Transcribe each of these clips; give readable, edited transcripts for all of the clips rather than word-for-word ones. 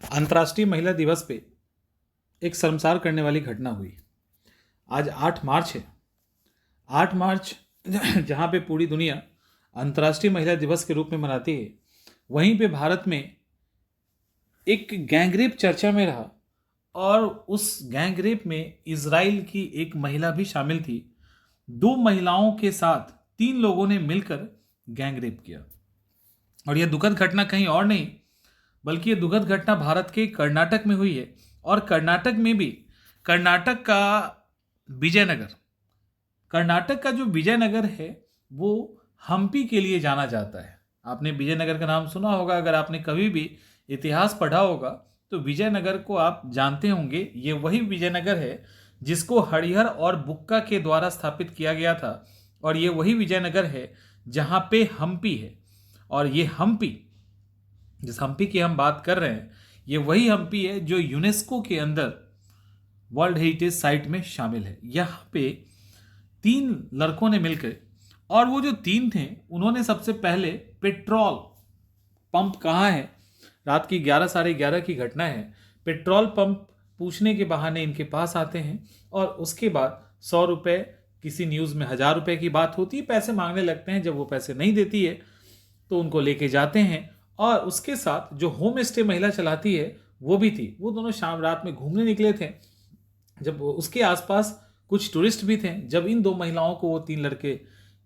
अंतर्राष्ट्रीय महिला दिवस पे एक शर्मसार करने वाली घटना हुई। आज 8 मार्च है। 8 मार्च जहाँ पे पूरी दुनिया अंतर्राष्ट्रीय महिला दिवस के रूप में मनाती है, वहीं पे भारत में एक गैंगरेप चर्चा में रहा और उस गैंगरेप में इजराइल की एक महिला भी शामिल थी। 2 महिलाओं के साथ 3 लोगों ने मिलकर गैंगरेप किया और यह दुखद घटना कहीं और नहीं बल्कि ये दुखद घटना भारत के कर्नाटक में हुई है। और कर्नाटक में भी कर्नाटक का विजयनगर, कर्नाटक का जो विजयनगर है वो हम्पी के लिए जाना जाता है। आपने विजयनगर का नाम सुना होगा, अगर आपने कभी भी इतिहास पढ़ा होगा तो विजयनगर को आप जानते होंगे। ये वही विजयनगर है जिसको हरिहर और बुक्का के द्वारा स्थापित किया गया था और ये वही विजयनगर है जहाँ पे हम्पी है। और ये हम्पी, जिस हम्पी की हम बात कर रहे हैं, ये वही हम्पी है जो यूनेस्को के अंदर वर्ल्ड हेरिटेज साइट में शामिल है। यहाँ पे 3 लड़कों ने मिलकर, और वो जो 3 थे उन्होंने सबसे पहले पेट्रोल पंप कहाँ है, रात की 11 साढ़े 11 की घटना है। पेट्रोल पंप पूछने के बहाने इनके पास आते हैं और उसके बाद 100 रुपये, किसी न्यूज़ में 1000 रुपये की बात होती है, पैसे मांगने लगते हैं। जब वो पैसे नहीं देती है तो उनको लेके जाते हैं और उसके साथ जो होम स्टे महिला चलाती है वो भी थी। वो दोनों शाम रात में घूमने निकले थे। जब उसके आसपास कुछ टूरिस्ट भी थे, जब इन 2 महिलाओं को वो 3 लड़के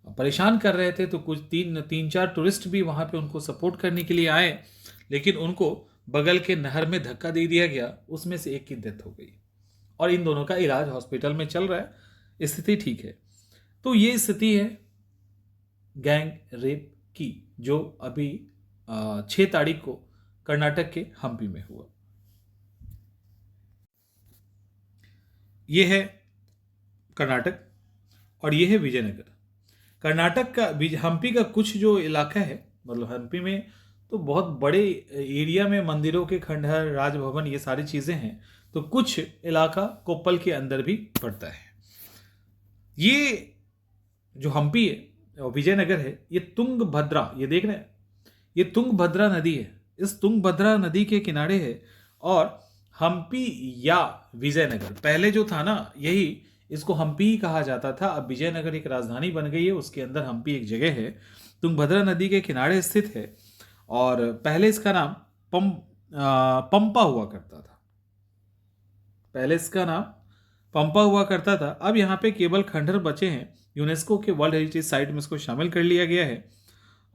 परेशान कर रहे थे तो कुछ 3-4 टूरिस्ट भी वहाँ पे उनको सपोर्ट करने के लिए आए, लेकिन उनको बगल के नहर में धक्का दे दिया गया। उसमें से एक की डेथ हो गई और इन दोनों का इलाज हॉस्पिटल में चल रहा है, स्थिति ठीक है। तो ये स्थिति है गैंग रेप की, जो अभी 6 तारीख को कर्नाटक के हम्पी में हुआ। ये है कर्नाटक और ये है विजयनगर। कर्नाटक का हम्पी का कुछ जो इलाका है, मतलब हम्पी में तो बहुत बड़े एरिया में मंदिरों के खंडहर, राजभवन, ये सारी चीज़ें हैं। तो कुछ इलाका कोप्पल के अंदर भी पड़ता है। ये जो हम्पी है और विजयनगर है, ये तुंगभद्रा, ये देख रहे हैं, ये तुंगभद्रा नदी है। इस तुंगभद्रा नदी के किनारे है और हम्पी या विजयनगर पहले जो था ना, यही इसको हम्पी ही कहा जाता था। अब विजयनगर एक राजधानी बन गई है, उसके अंदर हम्पी एक जगह है, तुंगभद्रा नदी के किनारे स्थित है। और पहले इसका नाम पंपा हुआ करता था। पहले इसका नाम पंपा हुआ करता था। अब यहाँ पे केवल खंडहर बचे हैं। यूनेस्को के वर्ल्ड हेरिटेज साइट में इसको शामिल कर लिया गया है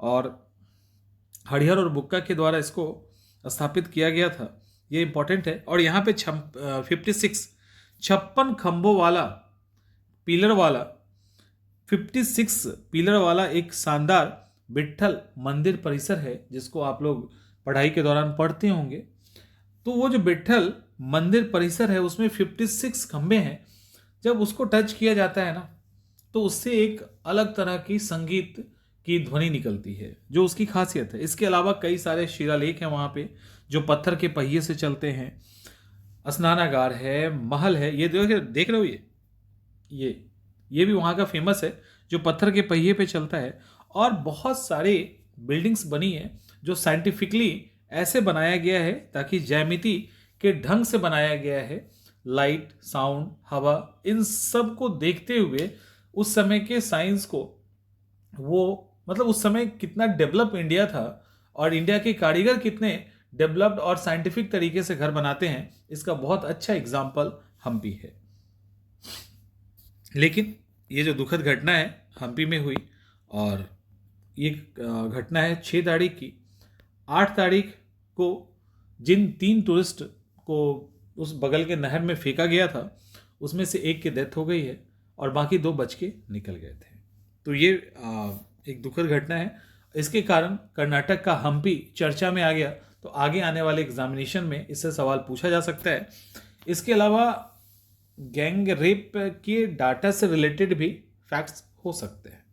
और हरिहर और बुक्का के द्वारा इसको स्थापित किया गया था। ये इंपॉर्टेंट है। और यहाँ पे 56 खंभों वाला, पिलर वाला, 56 पिलर वाला एक शानदार विट्ठल मंदिर परिसर है, जिसको आप लोग पढ़ाई के दौरान पढ़ते होंगे। तो वो जो विट्ठल मंदिर परिसर है उसमें 56 खंभे हैं। जब उसको टच किया जाता है ना, तो उससे एक अलग तरह की संगीत की ध्वनि निकलती है, जो उसकी खासियत है। इसके अलावा कई सारे शिलालेख हैं वहाँ पे जो पत्थर के पहिए से चलते हैं। स्नानागार है, महल है, ये देख रहे हो, ये भी वहाँ का फेमस है जो पत्थर के पहिए पे चलता है। और बहुत सारे बिल्डिंग्स बनी है जो साइंटिफिकली ऐसे बनाया गया है ताकि ज्यामिति के ढंग से बनाया गया है। लाइट, साउंड, हवा, इन सब को देखते हुए उस समय के साइंस को, वो मतलब उस समय कितना डेवलप इंडिया था और इंडिया के कारीगर कितने डेवलप्ड और साइंटिफिक तरीके से घर बनाते हैं, इसका बहुत अच्छा एग्जाम्पल हम्पी है। लेकिन ये जो दुखद घटना है हम्पी में हुई, और ये घटना है 6 तारीख की। 8 तारीख को जिन 3 टूरिस्ट को उस बगल के नहर में फेंका गया था, उसमें से एक की डेथ हो गई है और बाकी 2 बच के निकल गए थे। तो ये एक दुखद घटना है। इसके कारण कर्नाटक का हम्पी चर्चा में आ गया। तो आगे आने वाले एग्जामिनेशन में इससे सवाल पूछा जा सकता है। इसके अलावा गैंग रेप के डाटा से रिलेटेड भी फैक्ट्स हो सकते हैं।